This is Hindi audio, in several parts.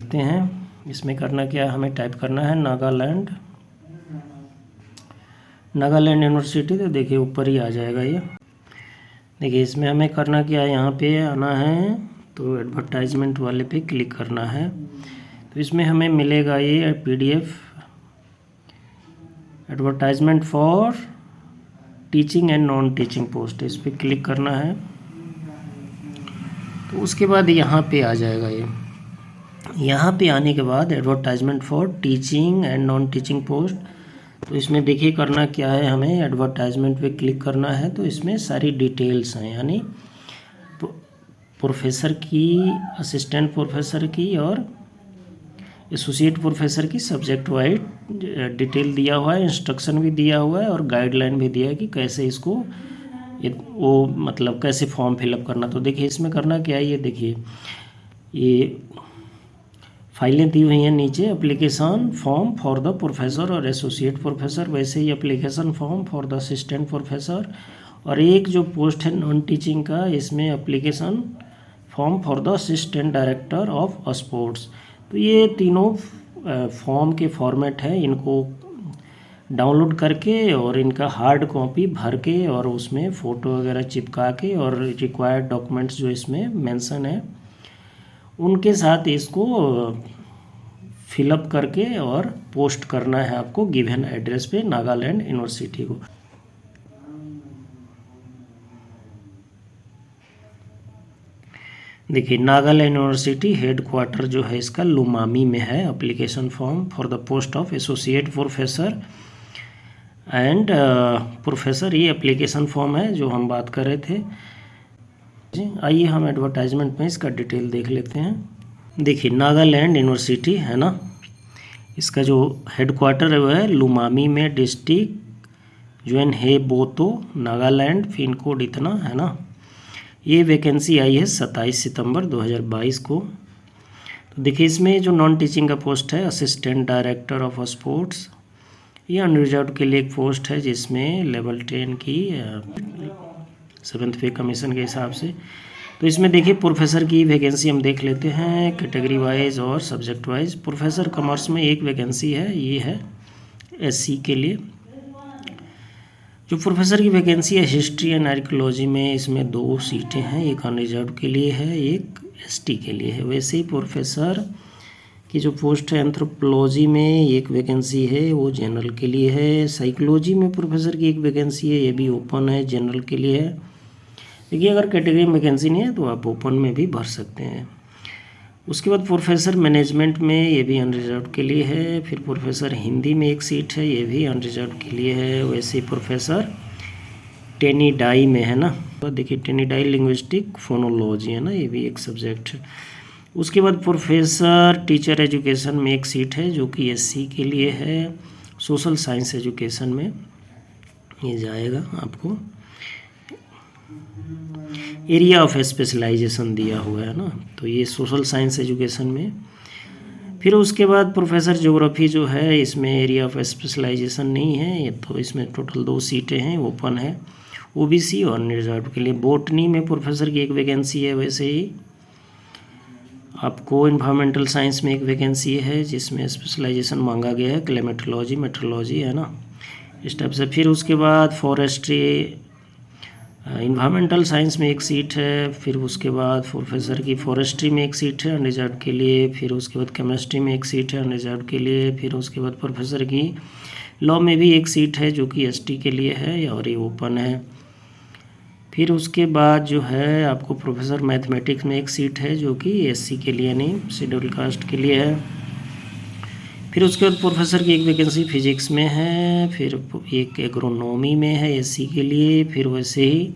देखते हैं इसमें करना क्या है। हमें टाइप करना है नागालैंड यूनिवर्सिटी। तो देखिए ऊपर ही आ जाएगा ये। देखिए इसमें हमें करना क्या है, यहाँ पे आना है तो एडवर्टाइजमेंट वाले पे क्लिक करना है। तो इसमें हमें मिलेगा ये PDF advertisement for teaching and non teaching post. इस पर क्लिक करना है तो उसके बाद यहाँ पे आ जाएगा ये। यहाँ पे आने के बाद advertisement for teaching and non teaching post. तो इसमें देखिए करना क्या है, हमें एडवर्टाइजमेंट पे क्लिक करना है। तो इसमें सारी डिटेल्स हैं, यानी प्रोफेसर की, असिस्टेंट प्रोफेसर की और एसोसिएट प्रोफेसर की सब्जेक्ट वाइज डिटेल दिया हुआ है, इंस्ट्रक्शन भी दिया हुआ है और गाइडलाइन भी दिया है कि कैसे इसको वो मतलब कैसे फॉर्म फिलअप करना। तो देखिए इसमें करना क्या है, ये देखिए ये फाइलें दी हुई हैं नीचे, application form for the professor और एसोसिएट प्रोफेसर, वैसे ही application form for the assistant professor, और एक जो पोस्ट है नॉन टीचिंग का, इसमें application form for the assistant director of sports. तो ये तीनों फॉर्म के फॉर्मेट है, इनको डाउनलोड करके और इनका हार्ड कॉपी भर के और उसमें फ़ोटो वगैरह चिपका के और रिक्वायर्ड डॉक्यूमेंट्स जो इसमें मेंशन है उनके साथ इसको फिलअप करके और पोस्ट करना है आपको गिवन एड्रेस पे नागालैंड यूनिवर्सिटी को। देखिए नागालैंड यूनिवर्सिटी हेड क्वार्टर जो है इसका लुमामी में है। Application form for the post of associate professor and professor, ये एप्लीकेशन फॉर्म है जो हम बात कर रहे थे। आइए हम एडवर्टाइजमेंट में इसका डिटेल देख लेते हैं। देखिए नागालैंड यूनिवर्सिटी है ना, इसका जो हेड क्वार्टर है वो है लुमामी में, डिस्ट्रिक्ट जो है बोतो, नागालैंड, पिन कोड इतना है ना। ये वैकेंसी आई है 27 सितंबर 2022 को। तो देखिए इसमें जो नॉन टीचिंग का पोस्ट है असिस्टेंट डायरेक्टर ऑफ स्पोर्ट्स, ये अनरिजर्व के लिए एक पोस्ट है जिसमें लेवल 10 की 7th पे कमीशन के हिसाब से। तो इसमें देखिए प्रोफेसर की वैकेंसी हम देख लेते हैं कैटेगरी वाइज और सब्जेक्ट वाइज। प्रोफेसर कॉमर्स में एक वैकेंसी है, ये है SC के लिए। जो प्रोफेसर की वैकेंसी है हिस्ट्री एंड आर्कियोलॉजी में, इसमें 2 सीटें हैं, एक अनरिजर्व के लिए है, एक ST के लिए है। वैसे ही प्रोफेसर की जो पोस्ट है एंथ्रोपोलॉजी में एक वैकेंसी है, वो जनरल के लिए है। साइकोलॉजी में प्रोफेसर की एक वैकेंसी है, ये भी ओपन है, जनरल के लिए है। देखिए अगर कैटेगरी में वैकेंसी नहीं है तो आप ओपन में भी भर सकते हैं। उसके बाद प्रोफेसर मैनेजमेंट में, ये भी अनरिजर्व के लिए है। फिर प्रोफेसर हिंदी में एक सीट है, ये भी अनरिजर्व के लिए है। वैसे ही प्रोफेसर टेनिडाई में है ना, तो देखिए टेनिडाई लिंग्विस्टिक फोनोलॉजी है ना, ये भी एक सब्जेक्ट है। उसके बाद प्रोफेसर टीचर एजुकेशन में एक सीट है जो कि SC के लिए है। सोशल साइंस एजुकेशन में ये जाएगा आपको, एरिया ऑफ स्पेशलाइजेशन दिया हुआ है ना, तो ये सोशल साइंस एजुकेशन में। फिर उसके बाद प्रोफेसर ज्योग्राफी जो है, इसमें एरिया ऑफ स्पेशलाइजेशन नहीं है ये, तो इसमें टोटल 2 सीटें हैं, ओपन है, OBC और अनरिजर्व के लिए। बॉटनी में प्रोफेसर की एक वैकेंसी है। वैसे ही आपको इन्वायरमेंटल साइंस में एक वैकेंसी है जिसमें स्पेशलाइजेशन मांगा गया है, क्लाइमेटोलॉजी, मेट्रोलॉजी है ना, इस टाइप से। फिर उसके बाद फॉरेस्ट्री इन्वायरमेंटल साइंस में एक सीट है। फिर उसके बाद प्रोफेसर की फॉरेस्ट्री में एक सीट है अनरिजर्व के लिए। फिर उसके बाद केमिस्ट्री में एक सीट है अनरिजर्व के लिए। फिर उसके बाद प्रोफेसर की लॉ में भी एक सीट है जो कि ST के लिए है और ये ओपन है। फिर उसके बाद जो है आपको प्रोफेसर मैथमेटिक्स में एक सीट है जो कि SC के लिए नहीं, शेड्यूल कास्ट के लिए है। फिर उसके बाद प्रोफेसर की एक वैकेंसी फिजिक्स में है। फिर एक एग्रोनॉमी में है SC के लिए। फिर वैसे ही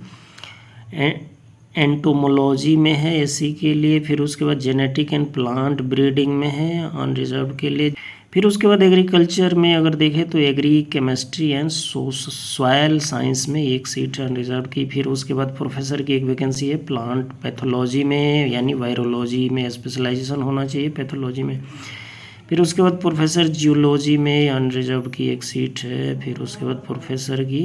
एंटोमोलॉजी में है SC के लिए। फिर उसके बाद जेनेटिक एंड प्लांट ब्रीडिंग में है अनरिजर्व के लिए। फिर उसके बाद एग्रीकल्चर में अगर देखें तो agri chemistry and soil science में एक सीट है अनरिजर्व की। फिर उसके बाद प्रोफेसर की एक वैकेंसी है प्लांट पैथोलॉजी में, यानी वायरोलॉजी में स्पेशलाइजेशन होना चाहिए, पैथोलॉजी में। फिर उसके बाद प्रोफेसर जियोलॉजी में अनरिजर्व की एक सीट है। फिर उसके बाद प्रोफेसर की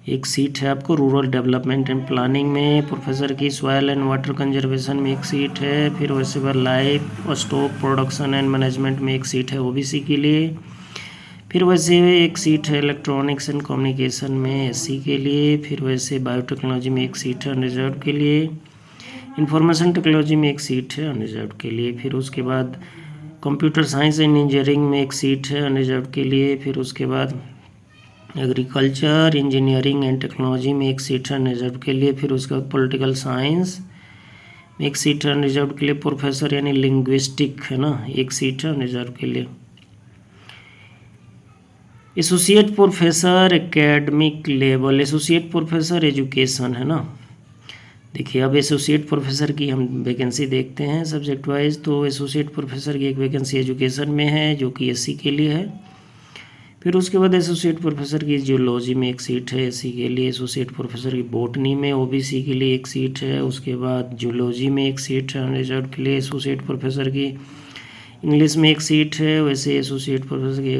एक सीट है आपको रूरल डेवलपमेंट एंड प्लानिंग में प्रोफेसर की, सॉयल एंड वाटर कंजर्वेशन में एक सीट है, फिर वैसे बाद life stock production and management में एक सीट है ओबीसी के लिए, फिर वैसे एक सीट है इलेक्ट्रॉनिक्स एंड कम्युनिकेशन में एससी के लिए, फिर वैसे बायोटेक्नोलॉजी में एक सीट है अनरिजर्व के लिए, इंफॉर्मेशन टेक्नोलॉजी में एक सीट है अनरिजर्व के लिए, फिर उसके बाद कंप्यूटर साइंस एंड इंजीनियरिंग में एक सीट है अनरिजर्व के लिए, फिर उसके बाद एग्रीकल्चर इंजीनियरिंग एंड टेक्नोलॉजी में एक सीट है अनरिजर्व के लिए, फिर उसके बाद पॉलिटिकल साइंस में एक सीट है अनरिजर्व के लिए, प्रोफेसर यानी लिंग्विस्टिक है ना, एक सीट है अनरिजर्व के लिए। Associate professor academic level, associate professor education है ना। देखिए अब एसोसिएट प्रोफेसर की हम वैकेंसी देखते हैं सब्जेक्ट वाइज। तो एसोसिएट प्रोफेसर की एक वैकेंसी एजुकेशन में है जो कि एससी के लिए है। फिर उसके बाद एसोसिएट प्रोफेसर की जियोलॉजी में एक सीट है एससी के लिए, एसोसिएट प्रोफेसर की बॉटनी में ओबीसी के लिए एक सीट है, उसके बाद जियोलॉजी में एक सीट है अनरिजर्व के लिए, एसोसिएट प्रोफेसर की इंग्लिश में एक सीट है, वैसे एसोसिएट प्रोफेसर की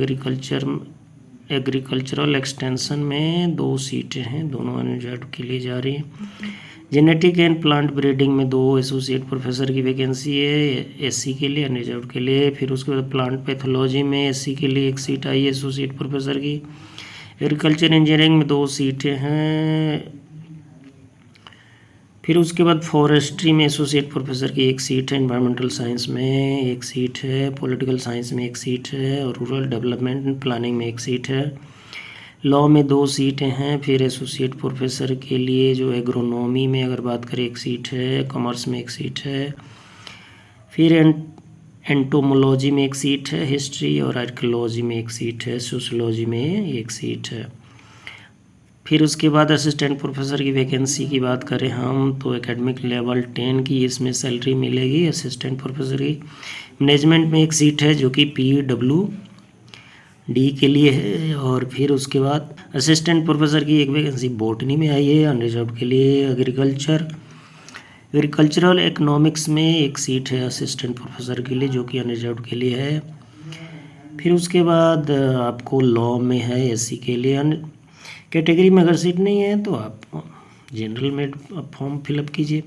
एग्रीकल्चरल एक्सटेंशन में 2 सीटें हैं, दोनों अनरिजर्व के लिए जा रही हैं। जेनेटिक एंड प्लांट ब्रीडिंग में 2 एसोसिएट प्रोफेसर की वैकेंसी है एससी के लिए अनरिजर्व के लिए। फिर उसके बाद प्लांट पैथोलॉजी में एससी के लिए एक सीट आई है एसोसिएट प्रोफेसर की। एग्रीकल्चर इंजीनियरिंग में 2 सीटें हैं। फिर उसके बाद फॉरेस्ट्री में एसोसिएट प्रोफेसर की एक सीट है, एनवायरमेंटल साइंस में एक सीट है, पॉलिटिकल साइंस में एक सीट है और रूरल डेवलपमेंट एंड प्लानिंग में एक सीट है। लॉ में 2 सीटें हैं। फिर एसोसिएट प्रोफेसर के लिए जो एग्रोनॉमी में अगर बात करें एक सीट है, कॉमर्स में एक सीट है। फिर एंटोमोलॉजी में एक सीट है, हिस्ट्री और आर्कियोलॉजी में एक सीट है, सोशियोलॉजी में एक सीट है। फिर उसके बाद असिस्टेंट प्रोफेसर की वैकेंसी की बात करें हम तो एकेडमिक लेवल 10 की इसमें सैलरी मिलेगी असिस्टेंट प्रोफेसर की। मैनेजमेंट में एक सीट है जो कि PWD के लिए है। और फिर उसके बाद असिस्टेंट प्रोफेसर की एक वैकेंसी बॉटनी में आई है अनरिजर्व के लिए। एग्रीकल्चरल इकोनॉमिक्स में एक सीट है असिस्टेंट प्रोफेसर के लिए जो कि अनरिजर्व के लिए है। फिर उसके बाद आपको लॉ में है एससी के लिए। कैटेगरी में अगर सीट नहीं है तो आप जनरल में फॉर्म फिलअप कीजिए।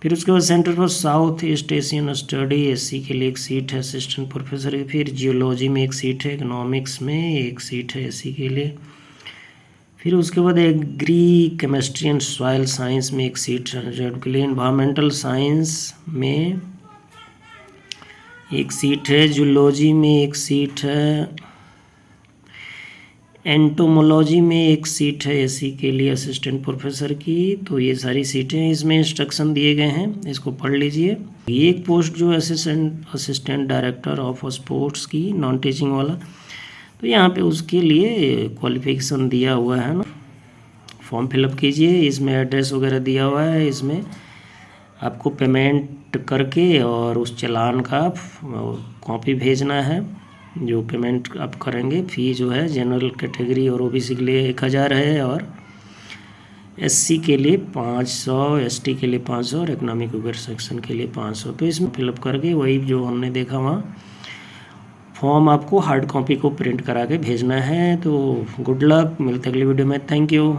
फिर उसके बाद centre for south east Asian study SC के लिए एक सीट है असिस्टेंट प्रोफेसर की। फिर जियोलॉजी में एक सीट है, इकोनॉमिक्स में एक सीट है एससी के लिए। फिर उसके बाद agri chemistry and soil science में एक सीट है रिजर्व के लिए। एनवायरमेंटल साइंस में एक सीट है, जूलॉजी में एक सीट है, एंटोमोलॉजी में एक सीट है एससी के लिए असिस्टेंट प्रोफेसर की। तो ये सारी सीटें इसमें इंस्ट्रक्शन दिए गए हैं, इसको पढ़ लीजिए। ये एक पोस्ट जो असिस्टेंट डायरेक्टर ऑफ स्पोर्ट्स की नॉन टीचिंग वाला, तो यहाँ पे उसके लिए क्वालिफिकेशन दिया हुआ है ना। फॉर्म फिलअप कीजिए, इसमें एड्रेस वगैरह दिया हुआ है। इसमें आपको पेमेंट करके और उस चालान का कॉपी भेजना है जो पेमेंट आप करेंगे। फ़ी जो है जनरल कैटेगरी और ओबीसी के लिए 1000 है और एससी के लिए 500, एसटी के लिए 500 और इकोनॉमिक वेयर सेक्शन के लिए 500। तो इसमें फिलअप करके वही जो हमने देखा वहाँ फॉर्म आपको हार्ड कॉपी को प्रिंट करा के भेजना है। तो गुड लक, मिलते अगली वीडियो में। Thank you.